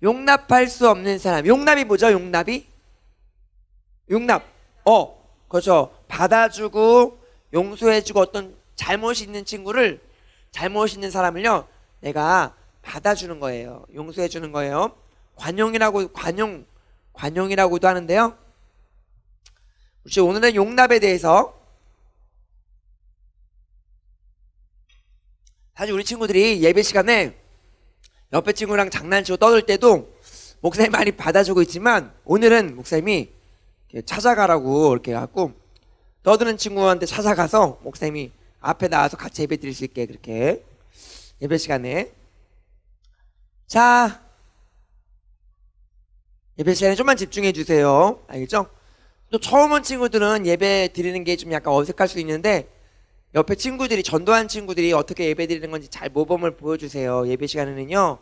용납할 수 없는 사람. 용납이 뭐죠? 용납이? 용납. 그렇죠. 받아주고 용서해주고 어떤 잘못이 있는 친구를, 잘못이 있는 사람을요, 내가 받아주는 거예요. 용서해주는 거예요. 관용이라고도 하는데요. 그렇지. 오늘은 용납에 대해서, 사실 우리 친구들이 예배 시간에 옆에 친구랑 장난치고 떠들 때도 목사님이 많이 받아주고 있지만, 오늘은 목사님이 찾아가라고 이렇게 해갖고 떠드는 친구한테 찾아가서 목사님이 앞에 나와서 같이 예배 드릴 수 있게 그렇게 예배 시간에. 자, 예배 시간에 좀만 집중해 주세요. 알겠죠? 또 처음 온 친구들은 예배 드리는 게 좀 약간 어색할 수 있는데, 옆에 친구들이, 전도한 친구들이 어떻게 예배 드리는 건지 잘 모범을 보여주세요. 예배 시간에는요,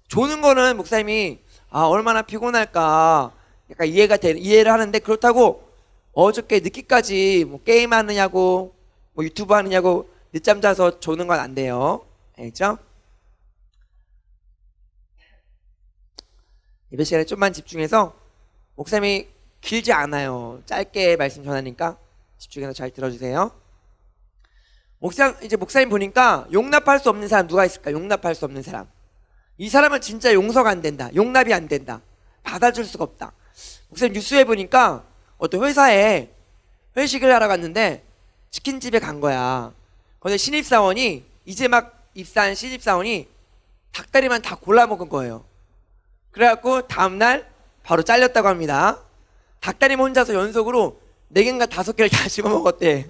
조는 거는 목사님이 얼마나 피곤할까 약간 이해를 하는데, 그렇다고 어저께 늦게까지 뭐 게임 하느냐고 뭐 유튜브 하느냐고 늦잠 자서 조는 건 안 돼요. 알겠죠? 예배 시간에 좀만 집중해서, 목사님이 길지 않아요. 짧게 말씀 전하니까 집중해서 잘 들어주세요. 목사님 보니까 용납할 수 없는 사람 누가 있을까? 용납할 수 없는 사람. 이 사람은 진짜 용서가 안 된다. 용납이 안 된다. 받아줄 수가 없다. 목사님 뉴스에 보니까 어떤 회사에 회식을 하러 갔는데 치킨집에 간 거야. 근데 신입사원이, 이제 막 입사한 신입사원이 닭다리만 다 골라 먹은 거예요. 그래갖고 다음날 바로 잘렸다고 합니다. 닭다리만 혼자서 연속으로 4개인가 5개를 다 집어먹었대.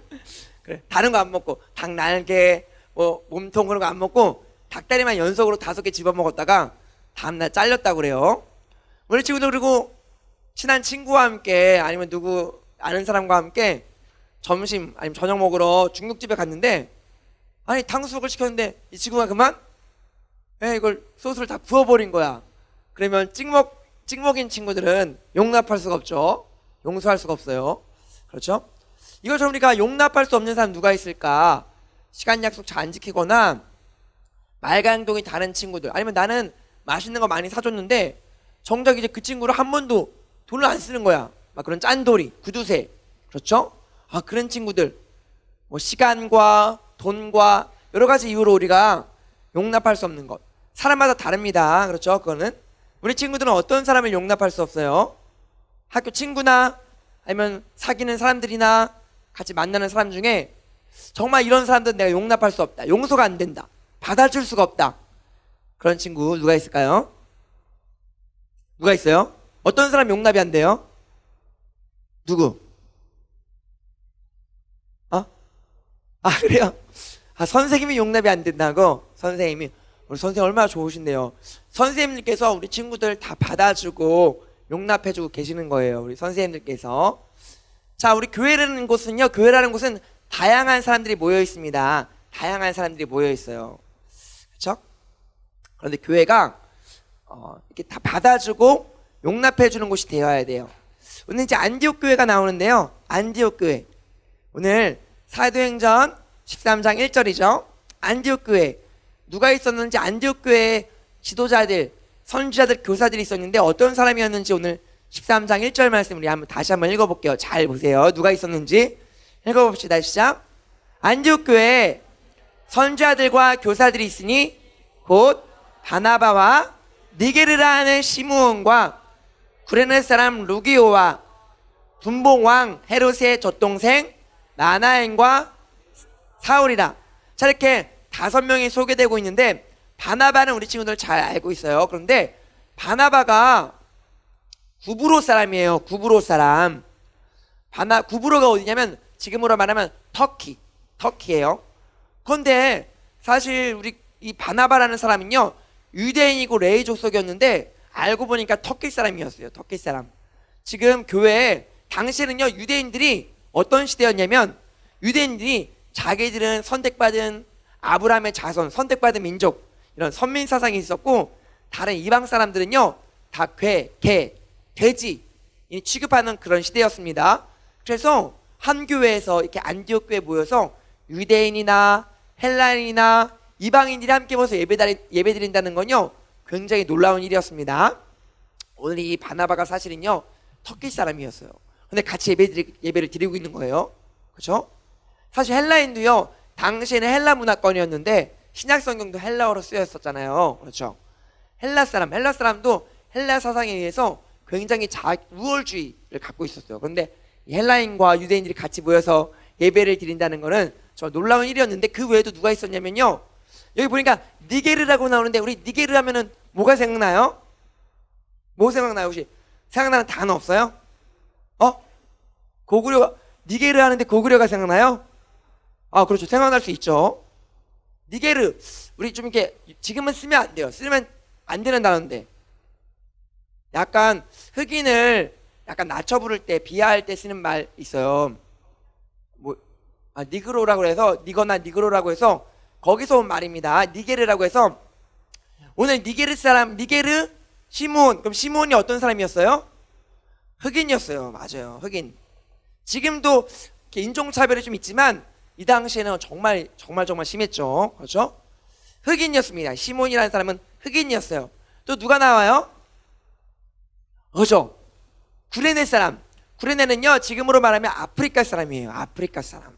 그래, 다른 거 안 먹고, 닭 날개, 뭐 몸통 그런 거 안 먹고 닭다리만 연속으로 5개 집어먹었다가 다음날 잘렸다고 그래요. 우리 친구도 그리고 친한 친구와 함께, 아니면 누구 아는 사람과 함께 점심 아니면 저녁 먹으러 중국집에 갔는데, 아니 탕수육을 시켰는데 이 친구가 이걸 소스를 다 부어버린 거야. 그러면 찍먹인 친구들은 용납할 수가 없죠. 용서할 수가 없어요. 그렇죠? 이것처럼 우리가 용납할 수 없는 사람 누가 있을까? 시간 약속 잘 안 지키거나 말과 행동이 다른 친구들, 아니면 나는 맛있는 거 많이 사줬는데 정작 이제 그 친구를 한 번도 돈을 안 쓰는 거야. 막 그런 짠돌이, 구두쇠. 그렇죠? 그런 친구들, 뭐 시간과 돈과 여러 가지 이유로 우리가 용납할 수 없는 것. 사람마다 다릅니다. 그렇죠? 그거는. 우리 친구들은 어떤 사람을 용납할 수 없어요? 학교 친구나 아니면 사귀는 사람들이나 같이 만나는 사람 중에 정말 이런 사람들은 내가 용납할 수 없다. 용서가 안 된다. 받아줄 수가 없다. 그런 친구 누가 있을까요? 누가 있어요? 어떤 사람 용납이 안 돼요? 누구? 그래요? 선생님이 용납이 안 된다고? 선생님이. 우리 선생님 얼마나 좋으신데요. 선생님들께서 우리 친구들 다 받아주고 용납해주고 계시는 거예요. 우리 선생님들께서. 자, 우리 교회라는 곳은 다양한 사람들이 모여 있습니다. 다양한 사람들이 모여 있어요. 그렇죠? 그런데 교회가 이렇게 다 받아주고 용납해주는 곳이 되어야 돼요. 오늘 이제 안디옥 교회가 나오는데요. 안디옥 교회. 오늘 사도행전 13장 1절이죠. 안디옥 교회. 누가 있었는지, 안디옥 교회에 지도자들, 선지자들, 교사들이 있었는데 어떤 사람이었는지 오늘 13장 1절 말씀 우리 다시 한번 읽어볼게요. 잘 보세요. 누가 있었는지 읽어봅시다. 시작. 안디옥 교회에 선지자들과 교사들이 있으니 곧 바나바와 니게르라 하는 시므온과 구레네 사람 루기오와 분봉왕 헤롯의 젖동생 나나엔과 사울이라. 자, 이렇게 5명이 소개되고 있는데, 바나바는 우리 친구들 잘 알고 있어요. 그런데 바나바가 구브로 사람이에요. 구브로 사람. 구브로가 어디냐면 지금으로 말하면 터키예요. 그런데 사실 우리 이 바나바라는 사람은요, 유대인이고 레위 족속이었는데 알고 보니까 터키 사람이었어요. 터키 사람. 지금 교회에 당시에는요, 유대인들이 어떤 시대였냐면, 유대인들이 자기들은 선택받은 아브라함의 자손, 선택받은 민족, 이런 선민 사상이 있었고, 다른 이방 사람들은요 다 돼지 취급하는 그런 시대였습니다. 그래서 한 교회에서 이렇게 안디옥 교회에 모여서 유대인이나 헬라인이나 이방인들이 함께 모여서 예배드린다는 건요, 굉장히 놀라운 일이었습니다. 오늘 이 바나바가 사실은요 터키 사람이었어요. 근데 같이 예배를 드리고 있는 거예요. 그렇죠? 사실 헬라인도요 당시에는 헬라 문화권이었는데 신약 성경도 헬라어로 쓰였었잖아요. 그렇죠? 헬라 사람도 헬라 사상에 의해서 굉장히 우월주의를 갖고 있었어요. 그런데 헬라인과 유대인들이 같이 모여서 예배를 드린다는 것은 정말 놀라운 일이었는데, 그 외에도 누가 있었냐면요, 여기 보니까 니게르라고 나오는데, 우리 니게르 하면은 뭐가 생각나요? 뭐 생각나요? 혹시 생각나는 단어 없어요? 고구려, 니게르 하는데 고구려가 생각나요? 그렇죠. 생각날 수 있죠. 니게르, 우리 좀 이렇게 지금은 쓰면 안 돼요. 쓰면 안 되는 단어인데, 약간 흑인을 약간 낮춰 부를 때, 비하할 때 쓰는 말 있어요. 니그로라고 해서, 니거나 니그로라고 해서 거기서 온 말입니다. 니게르라고 해서, 오늘 니게르 사람, 니게르 시몬. 그럼 시몬이 어떤 사람이었어요? 흑인이었어요. 맞아요. 흑인. 지금도 인종차별이 좀 있지만 이 당시에는 정말 심했죠. 그렇죠? 흑인이었습니다. 시몬이라는 사람은 흑인이었어요. 또 누가 나와요? 그렇죠. 구레네 사람. 구레네는요 지금으로 말하면 아프리카 사람이에요. 아프리카 사람.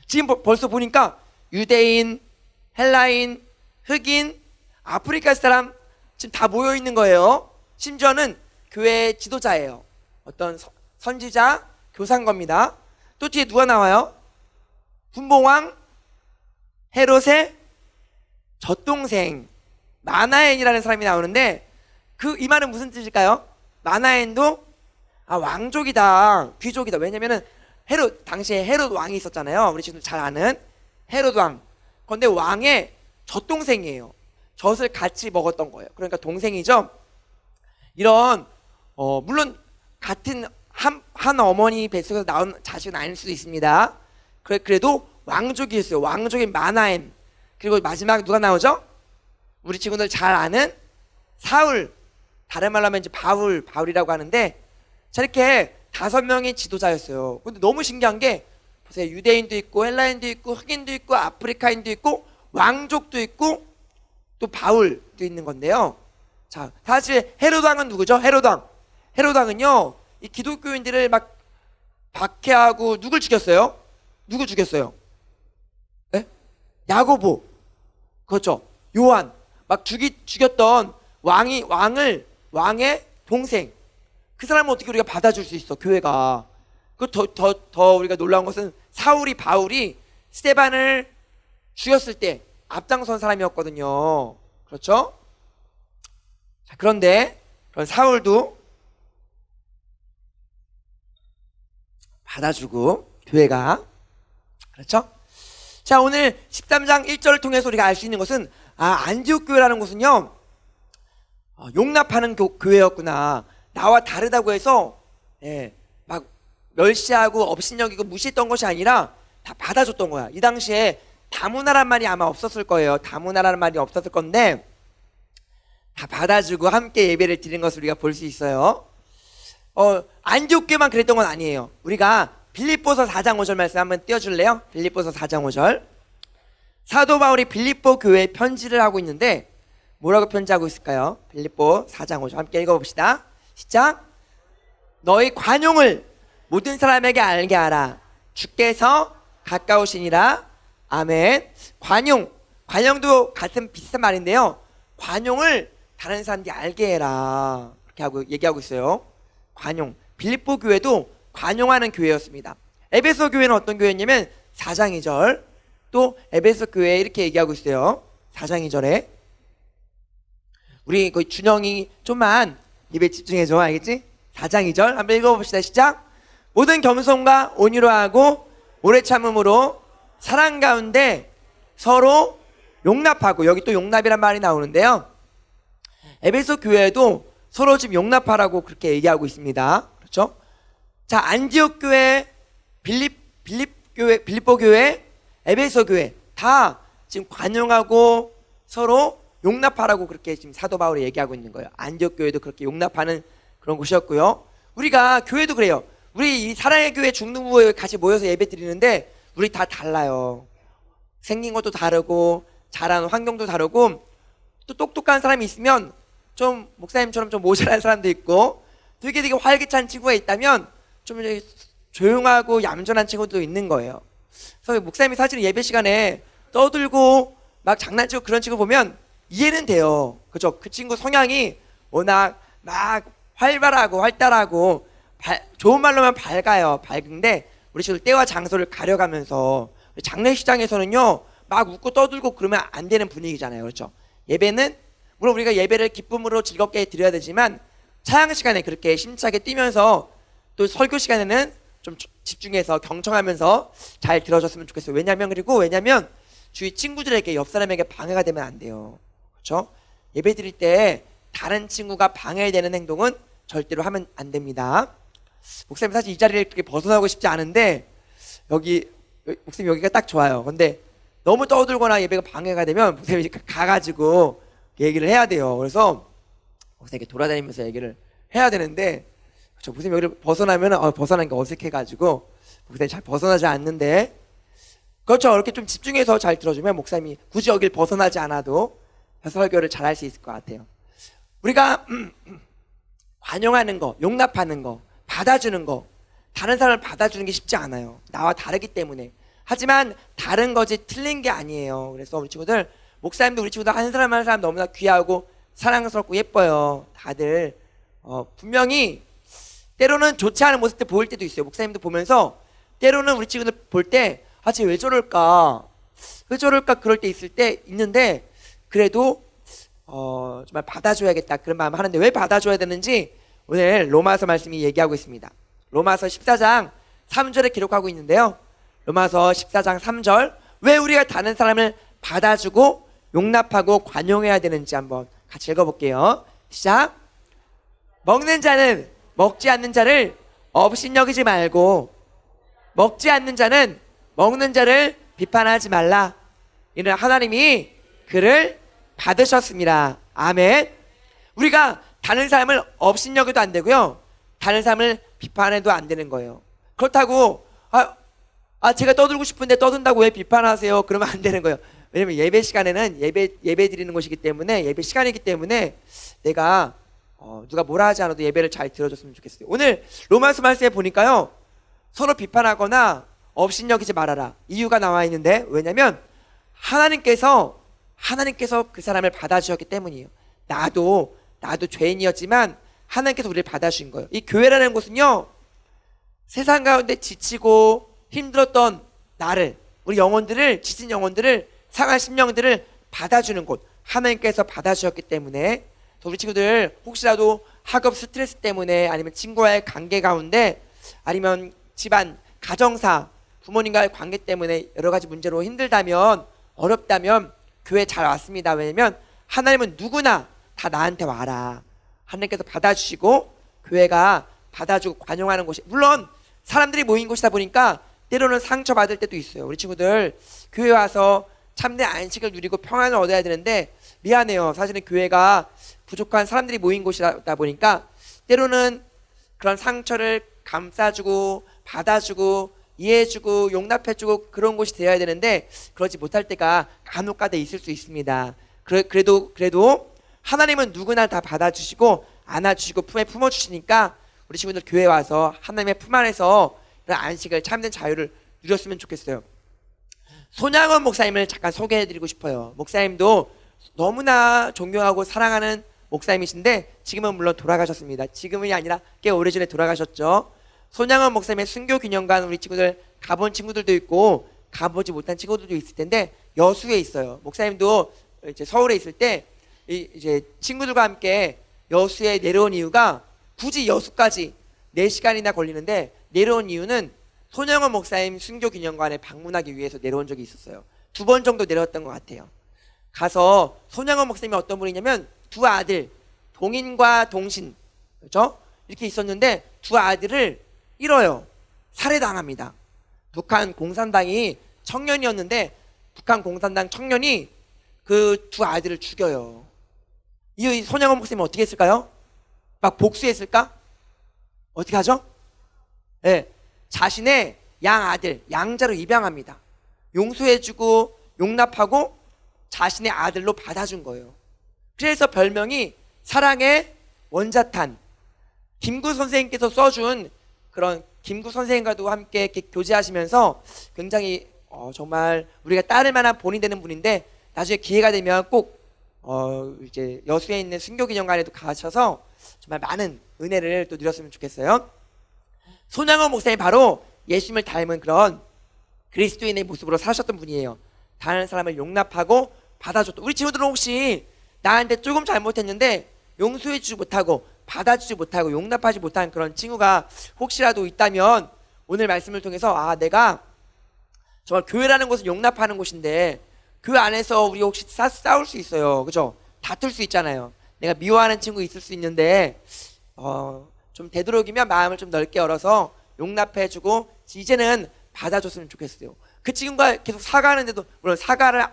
지금 벌써 보니까 유대인, 헬라인, 흑인, 아프리카 사람 지금 다 모여 있는 거예요. 심지어는 교회의 지도자예요. 어떤 선지자, 교사인 겁니다. 또 뒤에 누가 나와요? 분봉왕 헤롯의 젖동생 마나엔이라는 사람이 나오는데, 이 말은 무슨 뜻일까요? 마나엔도 왕족이다, 귀족이다. 왜냐면은 당시에 헤롯 왕이 있었잖아요. 우리 지금 잘 아는 헤롯 왕. 그런데 왕의 젖동생이에요. 젖을 같이 먹었던 거예요. 그러니까 동생이죠. 이런 물론 같은 한 어머니 뱃속에서 나온 자식은 아닐 수도 있습니다. 그래도 왕족이었어요. 왕족인 마나엔. 그리고 마지막에 누가 나오죠? 우리 친구들 잘 아는 사울. 다른 말로 하면 이제 바울이라고 하는데, 자, 이렇게 5명의 지도자였어요. 근데 너무 신기한 게, 보세요. 유대인도 있고 헬라인도 있고 흑인도 있고 아프리카인도 있고 왕족도 있고 또 바울도 있는 건데요. 자, 사실 헤롯 왕은 누구죠? 헤롯 왕은요 이 기독교인들을 막 박해하고 누굴 죽였어요? 누구 죽였어요? 네? 야고보. 그렇죠. 요한. 막 죽였던 왕의 동생. 그 사람은 어떻게 우리가 받아줄 수 있어, 교회가. 더 우리가 놀라운 것은 바울이 스데반을 죽였을 때 앞장선 사람이었거든요. 그렇죠? 자, 그런데 그런 사울도 받아주고 교회가. 그렇죠? 자, 오늘 13장 1절을 통해서 우리가 알 수 있는 것은 안디옥 교회라는 곳은요 용납하는 교회였구나. 나와 다르다고 해서 막 멸시하고 업신여기고 무시했던 것이 아니라 다 받아줬던 거야. 이 당시에 다문화란 말이 아마 없었을 거예요. 다문화라는 말이 없었을 건데 다 받아주고 함께 예배를 드리는 것을 우리가 볼 수 있어요. 안디옥 교회만 그랬던 건 아니에요. 우리가 빌립보서 4장 5절 말씀 한번 띄워줄래요? 빌립보서 4장 5절. 사도 바울이 빌립보 교회에 편지를 하고 있는데 뭐라고 편지하고 있을까요? 빌립보 4장 5절 함께 읽어봅시다. 시작. 너희 관용을 모든 사람에게 알게 하라. 주께서 가까우시니라. 아멘. 관용도 같은 비슷한 말인데요, 관용을 다른 사람들이 알게 해라, 그렇게 얘기하고 있어요. 관용. 빌립보 교회도 관용하는 교회였습니다. 에베소 교회는 어떤 교회였냐면 4장 2절. 또 에베소 교회 이렇게 얘기하고 있어요. 4장 2절에 우리 거의 준영이 좀만 입에 집중해줘. 알겠지? 4장 2절 한번 읽어봅시다. 시작. 모든 겸손과 온유로 하고 오래 참음으로 사랑 가운데 서로 용납하고, 여기 또 용납이란 말이 나오는데요, 에베소 교회도 서로 지금 용납하라고 그렇게 얘기하고 있습니다. 그렇죠? 자, 안디옥 교회, 빌립보 교회, 에베소 교회 다 지금 관용하고 서로 용납하라고 그렇게 지금 사도 바울이 얘기하고 있는 거예요. 안디옥 교회도 그렇게 용납하는 그런 곳이었고요. 우리가 교회도 그래요. 우리 이 사랑의 교회 중등부에 같이 모여서 예배 드리는데 우리 다 달라요. 생긴 것도 다르고 자라는 환경도 다르고, 또 똑똑한 사람이 있으면 좀 목사님처럼 좀 모자란 사람도 있고 되게 활기찬 친구가 있다면 좀 이제 조용하고 얌전한 친구도 있는 거예요. 그래서 목사님이 사실은 예배 시간에 떠들고 막 장난치고 그런 친구 보면 이해는 돼요. 그죠? 그 친구 성향이 워낙 막 활발하고 활달하고 좋은 말로만 밝은데 우리 친구들 때와 장소를 가려가면서 장례식장에서는요 막 웃고 떠들고 그러면 안 되는 분위기잖아요. 그렇죠? 예배는 물론 우리가 예배를 기쁨으로 즐겁게 드려야 되지만 찬양 시간에 그렇게 심차게 뛰면서 또 설교 시간에는 좀 집중해서 경청하면서 잘 들어줬으면 좋겠어요. 왜냐면 주위 친구들에게 옆 사람에게 방해가 되면 안 돼요. 그렇죠? 예배 드릴 때 다른 친구가 방해되는 행동은 절대로 하면 안 됩니다. 목사님 사실 이 자리를 그렇게 벗어나고 싶지 않은데 목사님 여기가 딱 좋아요. 근데 너무 떠들거나 예배가 방해가 되면 목사님이 가가지고 얘기를 해야 돼요. 그래서 목사님께 돌아다니면서 얘기를 해야 되는데 그렇죠? 목사님 여기를 벗어나면 벗어난 게 어색해가지고 목사님 잘 벗어나지 않는데 그렇죠. 이렇게 좀 집중해서 잘 들어주면 목사님이 굳이 여기를 벗어나지 않아도 설교를 잘 할 수 있을 것 같아요. 우리가 관용하는 거, 용납하는 거, 받아주는 거, 다른 사람을 받아주는 게 쉽지 않아요. 나와 다르기 때문에. 하지만 다른 거지 틀린 게 아니에요. 그래서 우리 친구들, 목사님도 우리 친구들 한 사람 한 사람 너무나 귀하고 사랑스럽고 예뻐요. 다들 분명히 때로는 좋지 않은 모습들 보일 때도 있어요. 목사님도 보면서 때로는 우리 친구들 볼 때 쟤 왜 저럴까? 왜 저럴까? 그럴 때 있는데 그래도 정말 받아줘야겠다 그런 마음 하는데 왜 받아줘야 되는지 오늘 로마서 말씀이 얘기하고 있습니다. 로마서 14장 3절에 기록하고 있는데요. 로마서 14장 3절 왜 우리가 다른 사람을 받아주고 용납하고 관용해야 되는지 한번 같이 읽어볼게요. 시작. 먹는 자는 먹지 않는 자를 업신여기지 말고 먹지 않는 자는 먹는 자를 비판하지 말라. 이는 하나님이 그를 받으셨습니다. 아멘. 우리가 다른 사람을 업신여겨도 안 되고요. 다른 사람을 비판해도 안 되는 거예요. 그렇다고 제가 떠들고 싶은데 떠든다고 왜 비판하세요? 그러면 안 되는 거예요. 왜냐면 예배 시간에는 예배 드리는 곳이기 때문에 예배 시간이기 때문에 내가 누가 뭐라 하지 않아도 예배를 잘 들어줬으면 좋겠어요. 오늘 로마서 말씀에 보니까요. 서로 비판하거나 업신여기지 말아라. 이유가 나와 있는데 왜냐면 하나님께서 그 사람을 받아주셨기 때문이에요. 나도 죄인이었지만 하나님께서 우리를 받아주신 거예요. 이 교회라는 곳은요. 세상 가운데 지치고 힘들었던 나를 우리 영혼들을 지친 영혼들을 상한 심령들을 받아주는 곳 하나님께서 받아주셨기 때문에 우리 친구들 혹시라도 학업 스트레스 때문에 아니면 친구와의 관계 가운데 아니면 집안 가정사 부모님과의 관계 때문에 여러 가지 문제로 힘들다면 어렵다면 교회 잘 왔습니다. 왜냐면 하나님은 누구나 다 나한테 와라. 하나님께서 받아주시고 교회가 받아주고 관용하는 곳이 물론 사람들이 모인 곳이다 보니까 때로는 상처받을 때도 있어요. 우리 친구들 교회 와서 참된 안식을 누리고 평안을 얻어야 되는데 미안해요. 사실은 교회가 부족한 사람들이 모인 곳이다 보니까 때로는 그런 상처를 감싸주고 받아주고 이해해주고 용납해주고 그런 곳이 되어야 되는데 그러지 못할 때가 간혹가다 있을 수 있습니다. 그래도 하나님은 누구나 다 받아주시고 안아주시고 품에 품어주시니까 우리 친구들 교회 와서 하나님의 품 안에서 그런 안식을 참된 자유를 누렸으면 좋겠어요. 손양원 목사님을 잠깐 소개해드리고 싶어요. 목사님도 너무나 존경하고 사랑하는 목사님이신데 지금은 물론 돌아가셨습니다. 지금이 아니라 꽤 오래전에 돌아가셨죠. 손양원 목사님의 순교기념관 우리 친구들 가본 친구들도 있고 가보지 못한 친구들도 있을 텐데 여수에 있어요. 목사님도 이제 서울에 있을 때 이제 친구들과 함께 여수에 내려온 이유가 굳이 여수까지 4시간이나 걸리는데 내려온 이유는 손양원 목사님 순교기념관에 방문하기 위해서 내려온 적이 있었어요. 2번 정도 내려왔던 것 같아요. 가서 손양원 목사님이 어떤 분이냐면 두 아들 동인과 동신 그렇죠? 이렇게 있었는데 두 아들을 잃어요. 살해당합니다. 북한 공산당이 청년이었는데 북한 공산당 청년이 그 두 아들을 죽여요. 이 손양원 목사님은 어떻게 했을까요? 막 복수했을까? 어떻게 하죠? 네, 자신의 양아들 양자로 입양합니다. 용서해주고 용납하고 자신의 아들로 받아준 거예요. 그래서 별명이 사랑의 원자탄. 김구 선생님께서 써준 그런 김구 선생님과도 함께 이렇게 교제하시면서 굉장히 정말 우리가 따를 만한 본이 되는 분인데, 나중에 기회가 되면 꼭 이제 여수에 있는 순교기념관에도 가셔서 정말 많은 은혜를 또 누렸으면 좋겠어요. 손양원 목사님 바로 예수님을 닮은 그런 그리스도인의 모습으로 사셨던 분이에요. 다른 사람을 용납하고 받아줬던. 우리 친구들은 혹시 나한테 조금 잘못했는데 용서해주지 못하고 받아주지 못하고 용납하지 못한 그런 친구가 혹시라도 있다면, 오늘 말씀을 통해서 내가 정말 교회라는 곳은 용납하는 곳인데 그 안에서 우리 혹시 싸울 수 있어요. 그죠? 다툴 수 있잖아요. 내가 미워하는 친구 있을 수 있는데 좀 되도록이면 마음을 좀 넓게 열어서 용납해주고 이제는 받아줬으면 좋겠어요. 그 친구가 계속 사과하는데도, 물론 사과를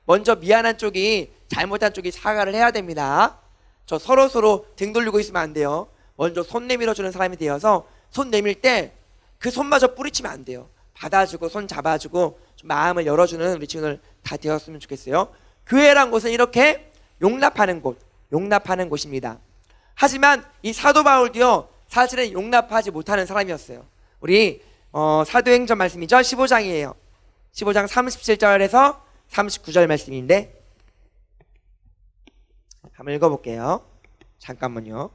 먼저 미안한 쪽이, 잘못한 쪽이 사과를 해야 됩니다. 저 서로 등 돌리고 있으면 안 돼요. 먼저 손 내밀어주는 사람이 되어서 손 내밀 때 그 손마저 뿌리치면 안 돼요. 받아주고 손 잡아주고 좀 마음을 열어주는 우리 친구들 다 되었으면 좋겠어요. 교회란 곳은 이렇게 용납하는 곳입니다. 하지만 이 사도 바울도요, 사실은 용납하지 못하는 사람이었어요. 우리 사도행전 말씀이죠. 15장이에요. 15장 37절에서 39절 말씀인데 한번 읽어볼게요. 잠깐만요.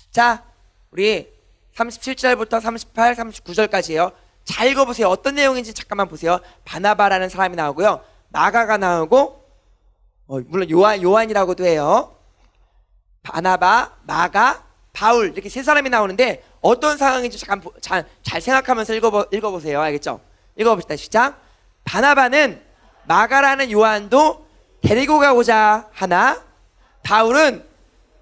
자, 우리 37절부터 38, 39절까지예요. 잘 읽어보세요. 어떤 내용인지 잠깐만 보세요. 바나바라는 사람이 나오고요, 마가가 나오고, 물론 요한이라고도 해요. 바나바, 마가, 바울, 이렇게 세 사람이 나오는데 어떤 상황인지 잠깐 잘 생각하면서 읽어보세요. 알겠죠? 읽어봅시다. 시작. 바나바는 마가라는 요한도 데리고 가고자 하나, 바울은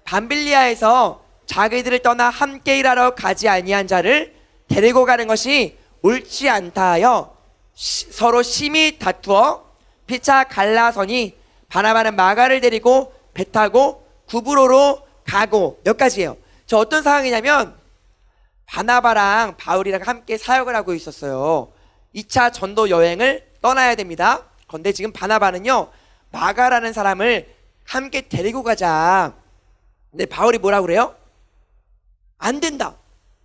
밤빌리아에서 자기들을 떠나 함께 일하러 가지 아니한 자를 데리고 가는 것이 옳지 않다 하여 서로 심히 다투어 피차 갈라서니, 바나바는 마가를 데리고 배 타고 구브로로 가고. 몇 가지예요. 저 어떤 상황이냐면, 바나바랑 바울이랑 함께 사역을 하고 있었어요. 2차 전도 여행을 떠나야 됩니다. 그런데 지금 바나바는요, 마가라는 사람을 함께 데리고 가자. 근데 바울이 뭐라고 그래요? 안 된다.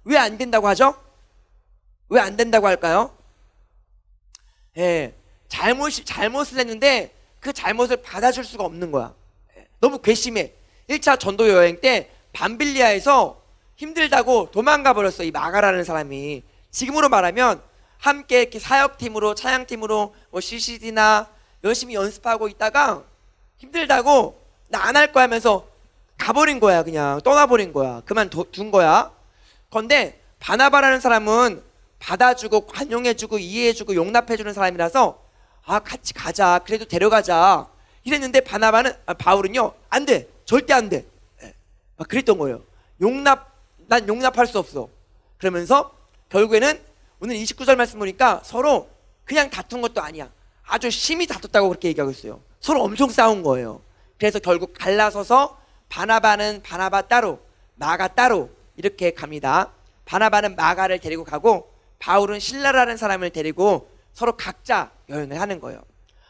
왜 안 된다고 하죠? 왜 안 된다고 할까요? 잘못을 했는데 그 잘못을 받아줄 수가 없는 거야. 너무 괘씸해. 1차 전도 여행 때 밤빌리아에서 힘들다고 도망가 버렸어, 이 마가라는 사람이. 지금으로 말하면 함께 이렇게 사역팀으로, 찬양팀으로 CCD나 열심히 연습하고 있다가 힘들다고 나 안 할 거야 하면서 가버린 거야. 그냥 떠나버린 거야. 그만둔 거야. 그런데 바나바라는 사람은 받아주고 관용해주고 이해해주고 용납해주는 사람이라서 같이 가자, 그래도 데려가자 이랬는데, 바울은요, 안 돼, 절대 안 돼, 막 그랬던 거예요. 난 용납할 수 없어. 그러면서 결국에는 오늘 29절 말씀 보니까 서로 그냥 다툰 것도 아니야, 아주 심히 다퉜다고 그렇게 얘기하고 있어요. 서로 엄청 싸운 거예요. 그래서 결국 갈라서서 바나바는 바나바 따로, 마가 따로 이렇게 갑니다. 바나바는 마가를 데리고 가고 바울은 실라라는 사람을 데리고 서로 각자 여행을 하는 거예요.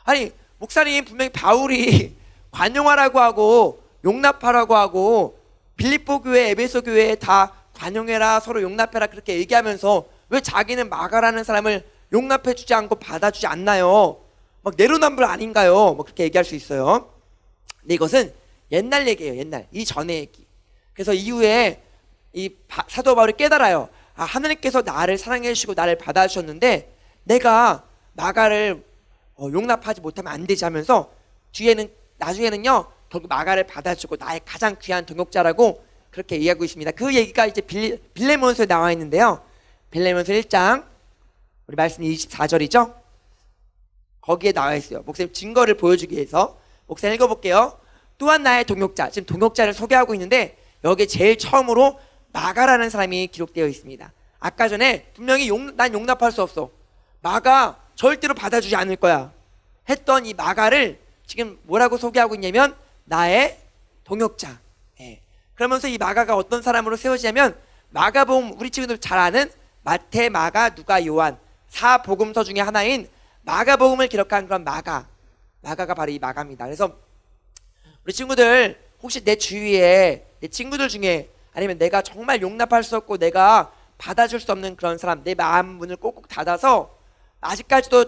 아니, 목사님, 분명히 바울이 관용하라고 하고 용납하라고 하고 빌립보 교회, 에베소 교회에 다 관용해라, 서로 용납해라 그렇게 얘기하면서 왜 자기는 마가라는 사람을 용납해주지 않고 받아주지 않나요? 막 내로남불 아닌가요? 뭐 그렇게 얘기할 수 있어요. 근데 이것은 옛날 얘기예요. 옛날, 이전의 얘기. 그래서 이후에 이 사도 바울이 깨달아요. 하나님께서 나를 사랑해 주시고 나를 받아주셨는데 내가 마가를 용납하지 못하면 안 되지 하면서 나중에는요 결국 마가를 받아주고 나의 가장 귀한 동역자라고 그렇게 얘기하고 있습니다. 그 얘기가 이제 빌레몬서에 나와 있는데요, 빌레몬서 1장 우리 말씀 24절이죠. 거기에 나와 있어요. 목사님 증거를 보여주기 위해서 목사님 읽어볼게요. 또한 나의 동역자, 지금 동역자를 소개하고 있는데 여기에 제일 처음으로 마가라는 사람이 기록되어 있습니다. 아까 전에 분명히 난 용납할 수 없어, 마가 절대로 받아주지 않을 거야 했던 이 마가를 지금 뭐라고 소개하고 있냐면 나의 동역자. 그러면서 이 마가가 어떤 사람으로 세워지냐면, 마가복음, 우리 친구들 잘 아는 마태, 마가, 누가, 요한 4복음서 중에 하나인 마가복음을 기록한 그런 마가가 바로 이 마가입니다. 그래서 우리 친구들 혹시 내 주위에 내 친구들 중에 아니면 내가 정말 용납할 수 없고 내가 받아줄 수 없는 그런 사람, 내 마음 문을 꼭꼭 닫아서 아직까지도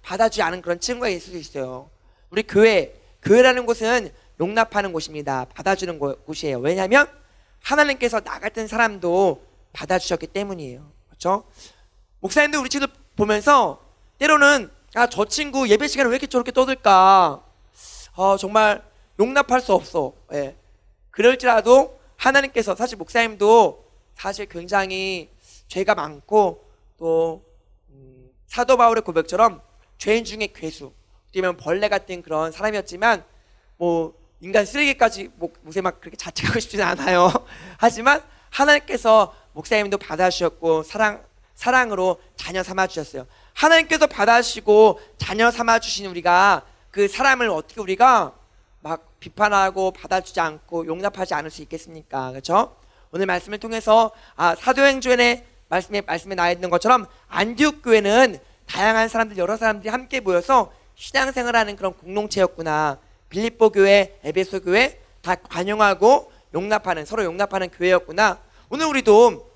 받아주지 않은 그런 친구가 있을 수 있어요. 우리 교회라는 곳은 용납하는 곳입니다. 받아주는 곳이에요. 왜냐하면 하나님께서 나 같은 사람도 받아주셨기 때문이에요. 그렇죠? 목사님들 우리 친구들 보면서 때로는 저 친구 예배 시간에 왜 이렇게 저렇게 떠들까? 정말 용납할 수 없어. 예. 그럴지라도 하나님께서 사실 목사님도 사실 굉장히 죄가 많고 또 사도 바울의 고백처럼 죄인 중에 괴수, 어쩌면 벌레 같은 그런 사람이었지만 뭐 인간 쓰레기까지 목사님 막 그렇게 자책하고 싶지는 않아요. 하지만 하나님께서 목사님도 받아주셨고 사랑으로 자녀 삼아주셨어요. 하나님께서 받아주시고 자녀 삼아주신 우리가 그 사람을 어떻게 우리가 막 비판하고 받아주지 않고 용납하지 않을 수 있겠습니까? 그렇죠? 오늘 말씀을 통해서 사도행전의 말씀에 나와 있는 것처럼 안디옥 교회는 다양한 사람들, 여러 사람들이 함께 모여서 신앙생활하는 그런 공동체였구나. 빌립보 교회, 에베소 교회 다 관용하고 용납하는, 서로 용납하는 교회였구나. 오늘 우리도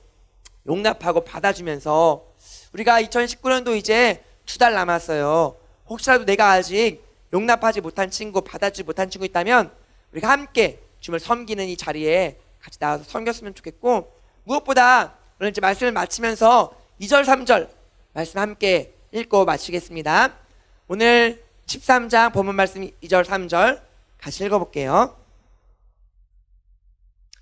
용납하고 받아주면서 우리가 2019년도 이제 2달 남았어요. 혹시라도 내가 아직 용납하지 못한 친구, 받아주지 못한 친구 있다면 우리가 함께 주님을 섬기는 이 자리에 같이 나와서 섬겼으면 좋겠고, 무엇보다 오늘 이제 말씀을 마치면서 2절 3절 말씀 함께 읽고 마치겠습니다. 오늘 13장 본문 말씀 2절 3절 같이 읽어볼게요.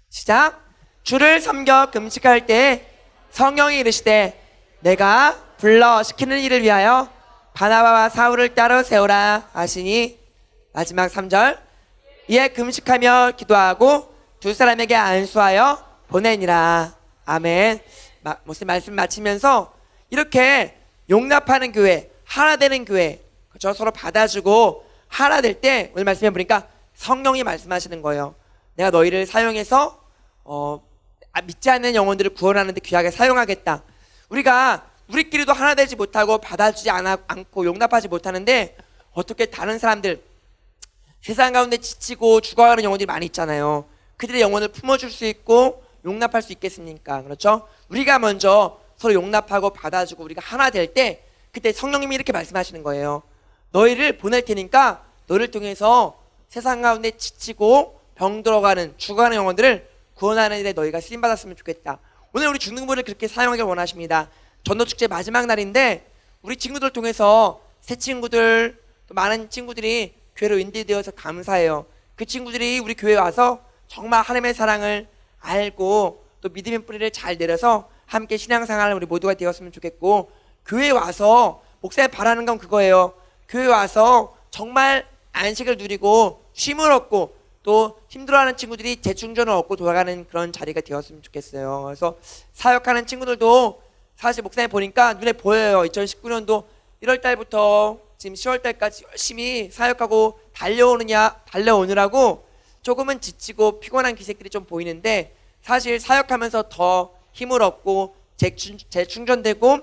시작. 주를 섬겨 금식할 때 성령이 이르시되 내가 불러 시키는 일을 위하여 바나바와 사울을 따로 세우라 하시니, 마지막 3절. 이에 금식하며 기도하고 두 사람에게 안수하여 보내니라. 아멘. 목사님 말씀 마치면서 이렇게 용납하는 교회, 하나 되는 교회, 그렇죠? 서로 받아주고 하나 될 때 오늘 말씀해 보니까 성령이 말씀하시는 거예요. 내가 너희를 사용해서 믿지 않는 영혼들을 구원하는 데 귀하게 사용하겠다. 우리끼리도 하나 되지 못하고 받아주지 않고 용납하지 못하는데 어떻게 다른 사람들, 세상 가운데 지치고 죽어가는 영혼들이 많이 있잖아요. 그들의 영혼을 품어줄 수 있고 용납할 수 있겠습니까? 그렇죠? 우리가 먼저 서로 용납하고 받아주고 우리가 하나 될 때 그때 성령님이 이렇게 말씀하시는 거예요. 너희를 보낼 테니까 너를 통해서 세상 가운데 지치고 병들어가는 죽어가는 영혼들을 구원하는 일에 너희가 쓰임받았으면 좋겠다. 오늘 우리 중등부를 그렇게 사용하길 원하십니다. 전도축제 마지막 날인데 우리 친구들 통해서 새 친구들, 또 많은 친구들이 교회로 인도되어서 감사해요. 그 친구들이 우리 교회에 와서 정말 하나님의 사랑을 알고 또 믿음의 뿌리를 잘 내려서 함께 신앙생활을 우리 모두가 되었으면 좋겠고, 교회에 와서 목사님 바라는 건 그거예요. 교회에 와서 정말 안식을 누리고 쉼을 얻고 또 힘들어하는 친구들이 재충전을 얻고 돌아가는 그런 자리가 되었으면 좋겠어요. 그래서 사역하는 친구들도 사실 목사님 보니까 눈에 보여요. 2019년도 1월달부터 지금 10월달까지 열심히 사역하고 달려오느라고 조금은 지치고 피곤한 기색들이 좀 보이는데, 사실 사역하면서 더 힘을 얻고 재충전되고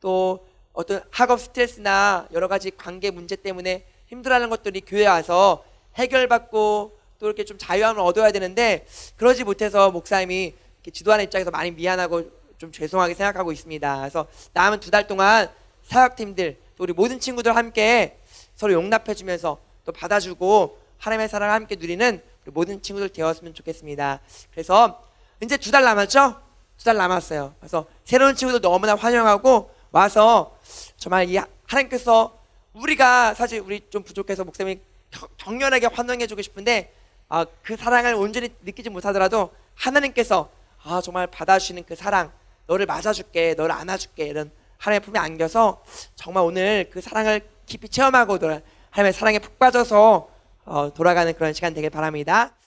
또 어떤 학업 스트레스나 여러 가지 관계 문제 때문에 힘들어하는 것들이 교회에 와서 해결받고 또 이렇게 좀 자유함을 얻어야 되는데 그러지 못해서 목사님이 이렇게 지도하는 입장에서 많이 미안하고 좀 죄송하게 생각하고 있습니다. 그래서 남은 2달 동안 사역팀들 또 우리 모든 친구들 함께 서로 용납해주면서 또 받아주고 하나님의 사랑을 함께 누리는 우리 모든 친구들 되었으면 좋겠습니다. 그래서 이제 2달 남았죠? 2달 남았어요. 그래서 새로운 친구들 너무나 환영하고 와서 정말 이 하나님께서 우리가 사실 우리 좀 부족해서 목사님이 격렬하게 환영해주고 싶은데 그 사랑을 온전히 느끼지 못하더라도 하나님께서 정말 받아주시는 그 사랑, 너를 맞아줄게, 너를 안아줄게, 이런 하나님의 품에 안겨서 정말 오늘 그 사랑을 깊이 체험하고 하나님의 사랑에 푹 빠져서 돌아가는 그런 시간 되길 바랍니다.